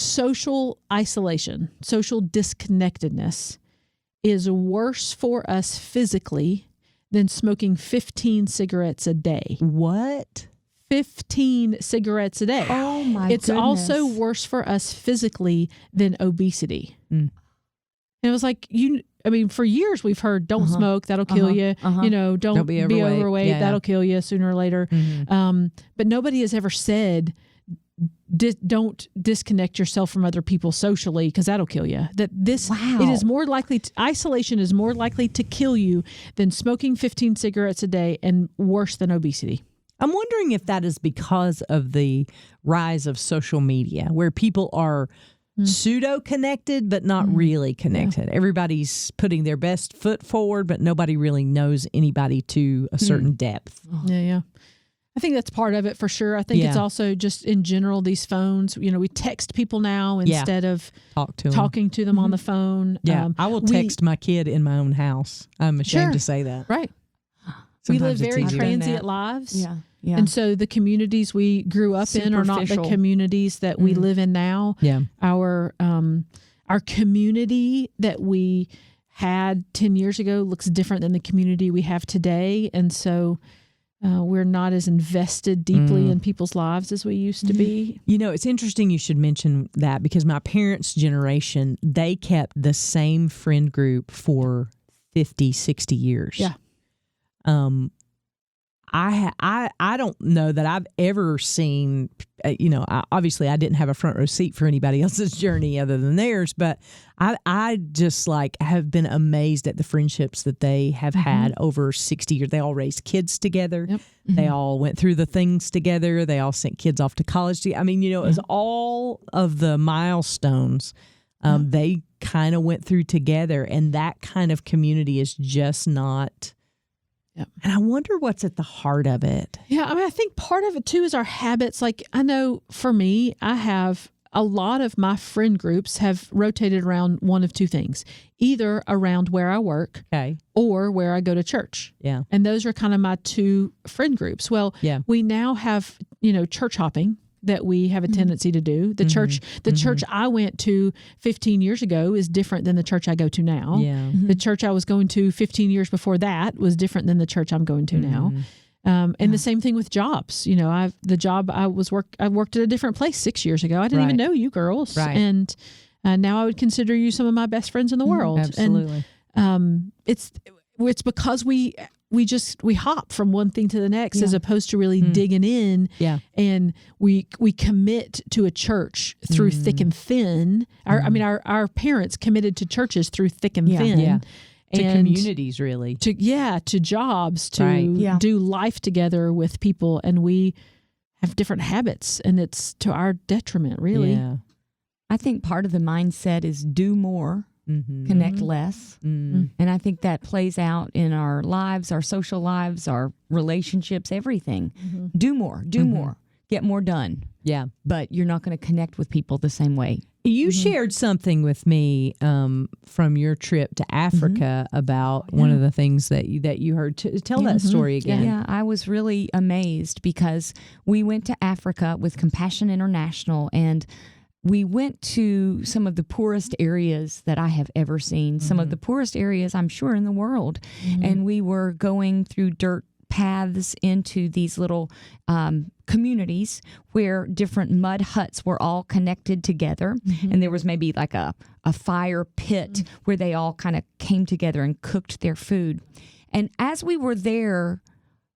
social isolation, social disconnectedness is worse for us physically than smoking 15 cigarettes a day. What? 15 cigarettes a day. Oh my It's goodness. also worse for us physically than obesity. Mm. And it was like, for years we've heard, don't smoke, that'll kill you. Don't be overweight, Yeah, that'll kill you sooner or later. Mm-hmm. But nobody has ever said, don't disconnect yourself from other people socially because that'll kill you. It is more likely, isolation is more likely to kill you than smoking 15 cigarettes a day, and worse than obesity. I'm wondering if that is because of the rise of social media, where people are pseudo-connected but not really connected. Yeah. Everybody's putting their best foot forward, but nobody really knows anybody to a certain depth. Yeah. I think that's part of it for sure. I think it's also just in general, these phones, we text people now instead of talking to them on the phone. Yeah, I will text my kid in my own house. I'm ashamed to say that. Right. Sometimes we live very transient lives. Yeah. Yeah. And so the communities we grew up in are not the communities that we live in now. Yeah. Our community that we had 10 years ago looks different than the community we have today. And so we're not as invested deeply in people's lives as we used to be. It's interesting you should mention that, because my parents' generation, they kept the same friend group for 50, 60 years. Yeah. I don't know that I've ever seen, obviously I didn't have a front row seat for anybody else's journey other than theirs, but I just have been amazed at the friendships that they have had over 60 years. They all raised kids together. Yep. They all went through the things together. They all sent kids off to college. It was all of the milestones they kind of went through together, and that kind of community is just not... Yep. And I wonder what's at the heart of it. Yeah, I think part of it too is our habits. Like, I know for me, I have a lot of my friend groups have rotated around one of two things, either around where I work or where I go to church. Yeah. And those are kind of my two friend groups. Well, we now have, church hopping that we have a tendency to do. The church I went to 15 years ago is different than the church I go to now. Yeah. The church I was going to 15 years before that was different than the church I'm going to now. And the same thing with jobs. The job I worked at a different place 6 years ago. I didn't even know you girls. Right. And now I would consider you some of my best friends in the world. Absolutely. And it's because we hop from one thing to the next as opposed to really digging in. Yeah. And we commit to a church through thick and thin. Our parents committed to churches through thick and thin. Yeah. To and communities, really. To jobs, to do life together with people. And we have different habits, and it's to our detriment, really. Yeah. I think part of the mindset is do more. Connect less. And I think that plays out in our lives, our social lives, our relationships, everything. Do more, get more done. Yeah. But you're not going to connect with people the same way. You shared something with me from your trip to Africa about one of the things that you heard. Tell that story again. Yeah, I was really amazed because we went to Africa with Compassion International, and we went to some of the poorest areas that I have ever seen, some of the poorest areas, I'm sure, in the world. And we were going through dirt paths into these little communities where different mud huts were all connected together. And there was maybe like a fire pit where they all kind of came together and cooked their food. And as we were there,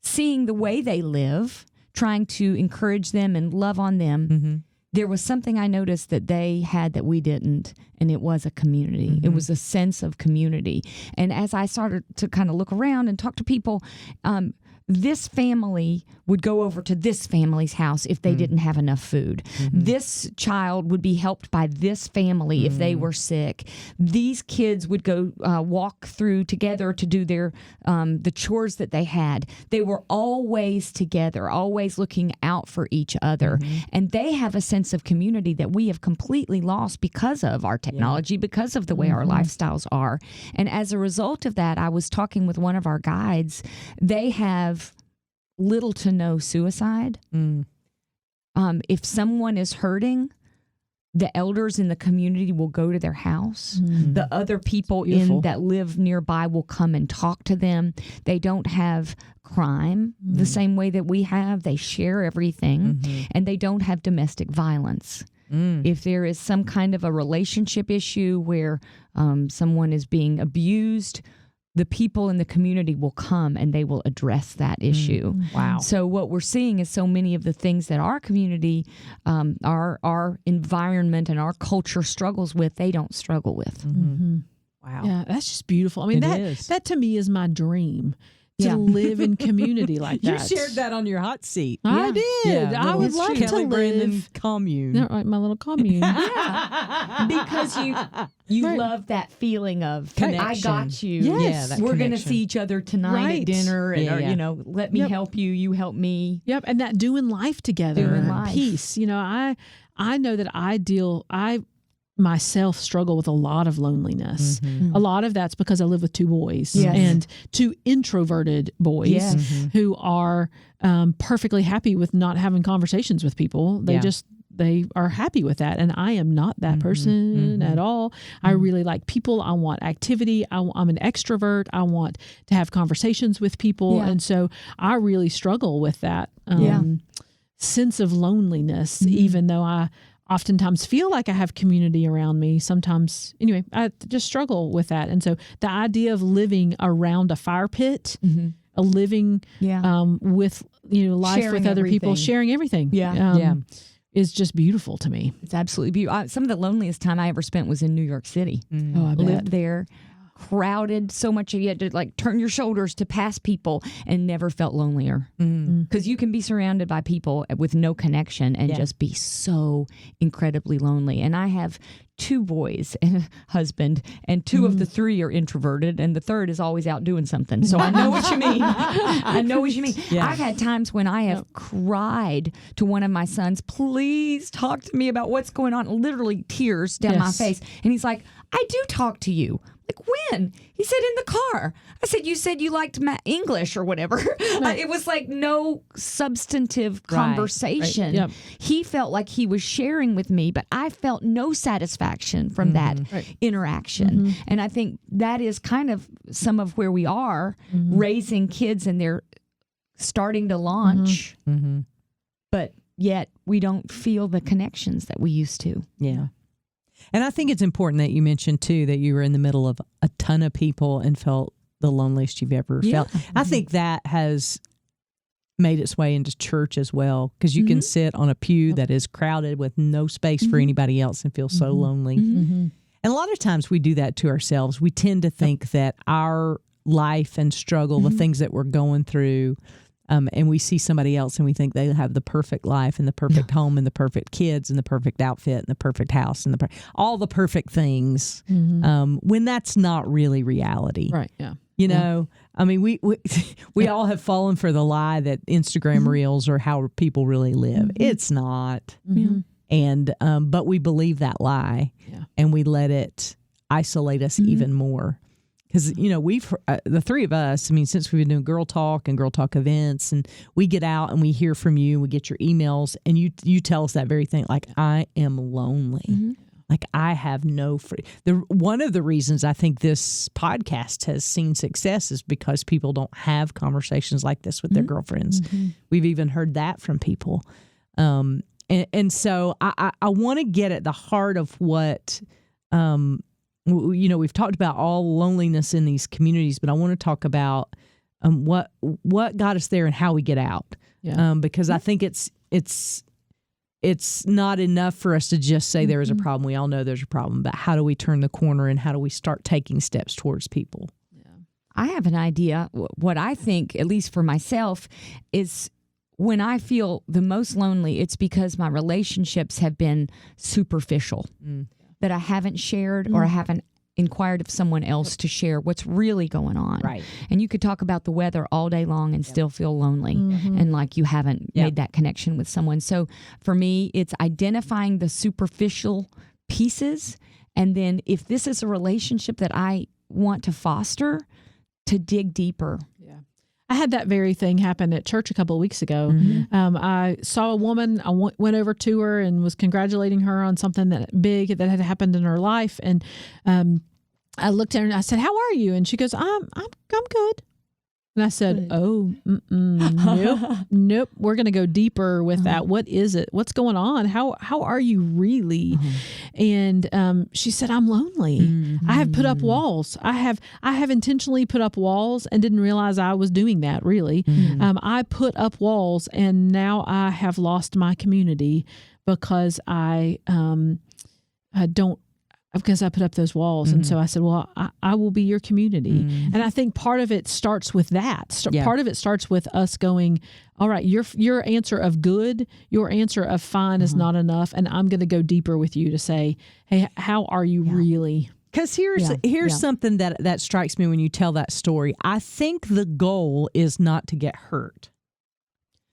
seeing the way they live, trying to encourage them and love on them, there was something I noticed that they had that we didn't, and it was a community. It was a sense of community. And as I started to kind of look around and talk to people, this family would go over to this family's house if they didn't have enough food. This child would be helped by this family if they were sick. These kids would go walk through together to do their the chores that they had. They were always together, always looking out for each other. And they have a sense of community that we have completely lost because of our technology, because of the way our lifestyles are. And as a result of that, I was talking with one of our guides. They have little to no suicide. If someone is hurting, the elders in the community will go to their house. Mm-hmm. The other people Beautiful. that live nearby will come and talk to them. They don't have crime the same way that we have. They share everything, and they don't have domestic violence. If there is some kind of a relationship issue where someone is being abused, the people in the community will come and they will address that issue. Wow. So what we're seeing is so many of the things that our community, our environment and our culture struggles with, they don't struggle with. Wow. Yeah, that's just beautiful. I mean, It is. that to me is my dream. To Yeah. live in community like You that. shared that on your hot seat. I did. Yeah, I would little love Kelly to Brandon live. commune. Yeah, right, my little commune. Because you Right. love that feeling of Connection. I got you. Yes. Yeah, that We're going to connection. see each other tonight Right. at dinner, and Yeah, or, yeah. you know, let me Yep. help you, you help me. Yep, and that doing life together, Doing life. peace. You know, I know that I myself struggle with a lot of loneliness. A lot of that's because I live with two boys Yes. and two introverted boys Yes. who are perfectly happy with not having conversations with people. They are happy with that. And I am not that person at all. I really like people. I want activity. I'm an extrovert. I want to have conversations with people. Yeah. And so I really struggle with that Yeah. sense of loneliness, even though I oftentimes feel like I have community around me. Sometimes, anyway, I just struggle with that. And so the idea of living around a fire pit, a living with, life Sharing with other people, everything. sharing everything. Yeah. Is just beautiful to me. It's absolutely beautiful. Some of the loneliest time I ever spent was in New York City. Oh, I bet. Lived there, crowded so much you had to like turn your shoulders to pass people, and never felt lonelier. Because you can be surrounded by people with no connection and just be so incredibly lonely. And I have two boys and a husband, and two of the three are introverted, and the third is always out doing something. So I know what you mean. I know what you mean. Yeah. I've had times when I have cried to one of my sons, please talk to me about what's going on. Literally tears down my Yes. face. And he's like, I do talk to you. Like, when? He said, in the car. I said, you said you liked English or whatever. It was like no substantive conversation. Right. Yep. He felt like he was sharing with me, but I felt no satisfaction from that interaction. And I think that is kind of some of where we are raising kids, and they're starting to launch, but yet we don't feel the connections that we used to. Yeah. And I think it's important that you mentioned, too, that you were in the middle of a ton of people and felt the loneliest you've ever felt. I think that has made its way into church as well, because you can sit on a pew that is crowded with no space for anybody else and feel so lonely. And a lot of times we do that to ourselves. We tend to think that our life and struggle, the things that we're going through, and we see somebody else and we think they have the perfect life and the perfect home and the perfect kids and the perfect outfit and the perfect house and all the perfect things, when that's not really reality. Right. Yeah. You know, I mean, we all have fallen for the lie that Instagram reels are how people really live. It's not. And but we believe that lie, and we let it isolate us even more. Because, we've, the three of us, I mean, since we've been doing Girl Talk and Girl Talk events, and we get out and we hear from you, we get your emails, and you tell us that very thing, like, I am lonely. Like, I have no free. One of the reasons I think this podcast has seen success is because people don't have conversations like this with their girlfriends. We've even heard that from people. And so I want to get at the heart of what, we've talked about all loneliness in these communities, but I want to talk about what got us there and how we get out. Yeah. Because I think it's not enough for us to just say there is a problem. We all know there's a problem, but how do we turn the corner and how do we start taking steps towards people? I have an idea. What I think, at least for myself, is when I feel the most lonely, it's because my relationships have been superficial, that I haven't shared or I haven't inquired of someone else to share what's really going on. Right. And you could talk about the weather all day long and still feel lonely and like you haven't made that connection with someone. So for me, it's identifying the superficial pieces. And then if this is a relationship that I want to foster, to dig deeper. I had that very thing happen at church a couple of weeks ago. I saw a woman. I went over to her and was congratulating her on something that big that had happened in her life. And I looked at her and I said, "How are you?" And she goes, "I'm good." And I said, "Oh, nope. We're going to go deeper with that. What is it? What's going on? How are you really?" And she said, "I'm lonely. I have put up walls. I have intentionally put up walls and didn't realize I was doing that. Really, I put up walls, and now I have lost my community because I don't." Because I put up those walls. And so I said, well, I will be your community. And I think part of it starts with that. Part of it starts with us going, all right, your answer of good, your answer of fine is not enough. And I'm going to go deeper with you to say, hey, how are you really? Because here's something that strikes me when you tell that story. I think the goal is not to get hurt.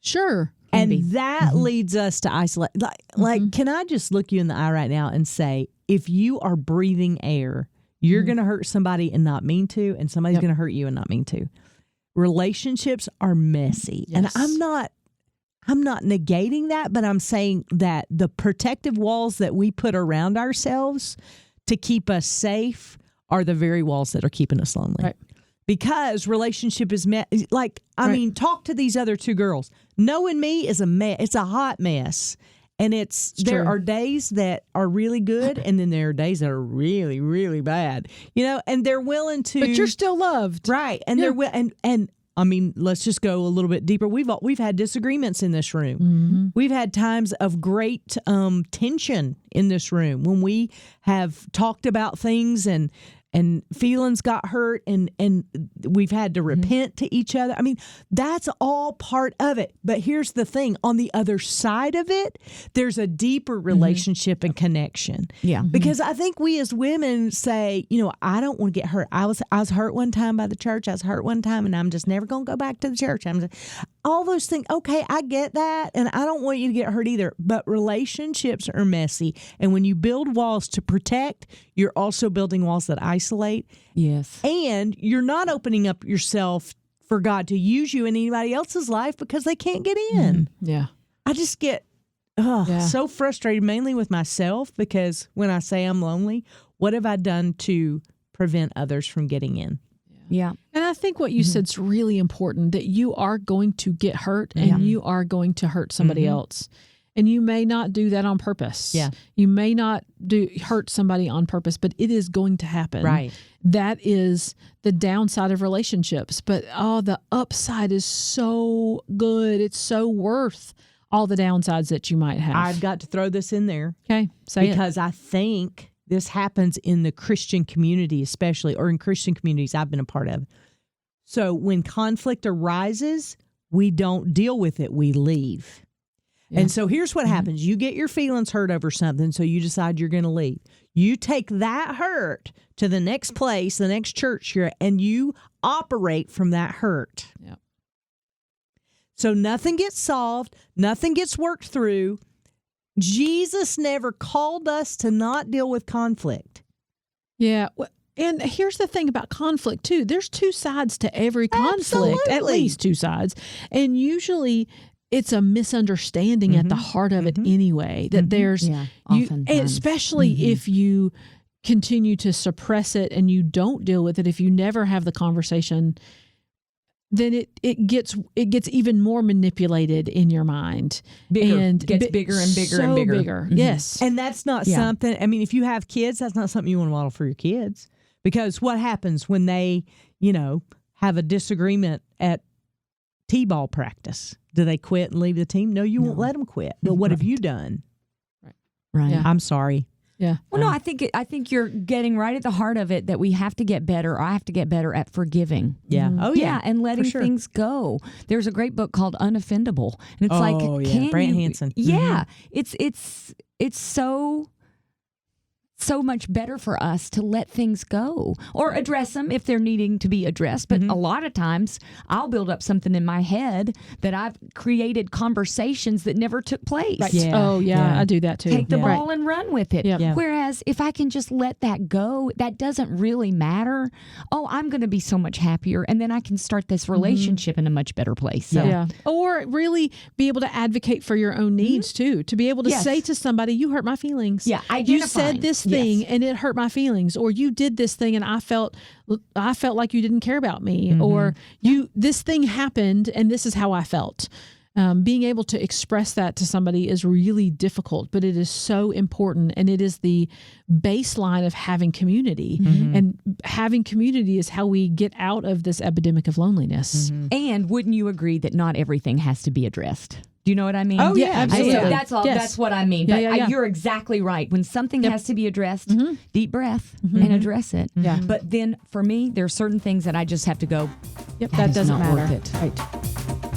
Sure. And that leads us to isolate. Like, can I just look you in the eye right now and say, if you are breathing air, you're going to hurt somebody and not mean to, and somebody's going to hurt you and not mean to. Relationships are messy. Yes. And I'm not negating that, but I'm saying that the protective walls that we put around ourselves to keep us safe are the very walls that are keeping us lonely. Right. Because relationship is I mean, talk to these other two girls. Knowing me is a mess. It's a hot mess. And there are days that are really good, and then there are days that are really, really bad. And they're willing to. But you're still loved, right? And they're and I mean, let's just go a little bit deeper. We've had disagreements in this room. We've had times of great tension in this room when we have talked about things and feelings got hurt and we've had to repent to each other. I mean, that's all part of it. But here's the thing. On the other side of it, there's a deeper relationship and connection. Yeah. Because I think we as women say, I don't want to get hurt. I was hurt one time by the church. I was hurt one time and I'm just never going to go back to the church. All those things. Okay, I get that. And I don't want you to get hurt either. But relationships are messy. And when you build walls to protect, you're also building walls that isolate. Yes. And you're not opening up yourself for God to use you in anybody else's life because they can't get in. Yeah. I just get so frustrated, mainly with myself, because when I say I'm lonely, what have I done to prevent others from getting in? Yeah. And I think what you said's really important, that you are going to get hurt and you are going to hurt somebody else. And you may not do that on purpose. Yeah. You may not hurt somebody on purpose, but it is going to happen. Right. That is the downside of relationships. But the upside is so good. It's so worth all the downsides that you might have. I've got to throw this in there. Okay. Because I think this happens in the Christian community, especially, or in Christian communities I've been a part of. So when conflict arises, we don't deal with it. We leave. Yeah. And so here's what happens. You get your feelings hurt over something, so you decide you're going to leave. You take that hurt to the next place, the next church you're at, and you operate from that hurt. Yep. So nothing gets solved. Nothing gets worked through. Jesus never called us to not deal with conflict. Yeah. And here's the thing about conflict, too. There's two sides to every conflict, at least two sides. And usually it's a misunderstanding at the heart of it anyway, that there's, and especially if you continue to suppress it and you don't deal with it, if you never have the conversation, then it gets even more manipulated in your mind. And gets bigger and bigger and bigger. Yes. And that's not something, I mean, if you have kids, that's not something you want to model for your kids. Because what happens when they, have a disagreement at T-ball practice? Do they quit and leave the team? No, you won't let them quit. But what have you done? Right. Yeah. I'm sorry. Yeah. Well, no, I think you're getting right at the heart of it, that we have to get better. I have to get better at forgiving. Yeah. Oh, yeah. And letting things go. There's a great book called Unoffendable, and it's Brant Hansen. Yeah. It's so so much better for us to let things go or address them if they're needing to be addressed. But a lot of times I'll build up something in my head that I've created conversations that never took place. Right. Oh, yeah, I do that too. Take the ball and run with it. Yep. Yeah. Whereas if I can just let that go, that doesn't really matter. Oh, I'm going to be so much happier. And then I can start this relationship in a much better place. So. Yeah. Or really be able to advocate for your own needs too. To be able to say to somebody, you hurt my feelings. Yeah. You said this thing and it hurt my feelings. Or you did this thing and I felt like you didn't care about me. Or this thing happened and this is how I felt. Being able to express that to somebody is really difficult, but it is so important. And it is the baseline of having community. And having community is how we get out of this epidemic of loneliness. And wouldn't you agree that not everything has to be addressed? Do you know what I mean? Oh, yeah, absolutely. So that's all. Yes. That's what I mean. But you're exactly right. When something has to be addressed, deep breath and address it. Yeah. But then for me, there are certain things that I just have to go, That doesn't not matter. worth it. Right.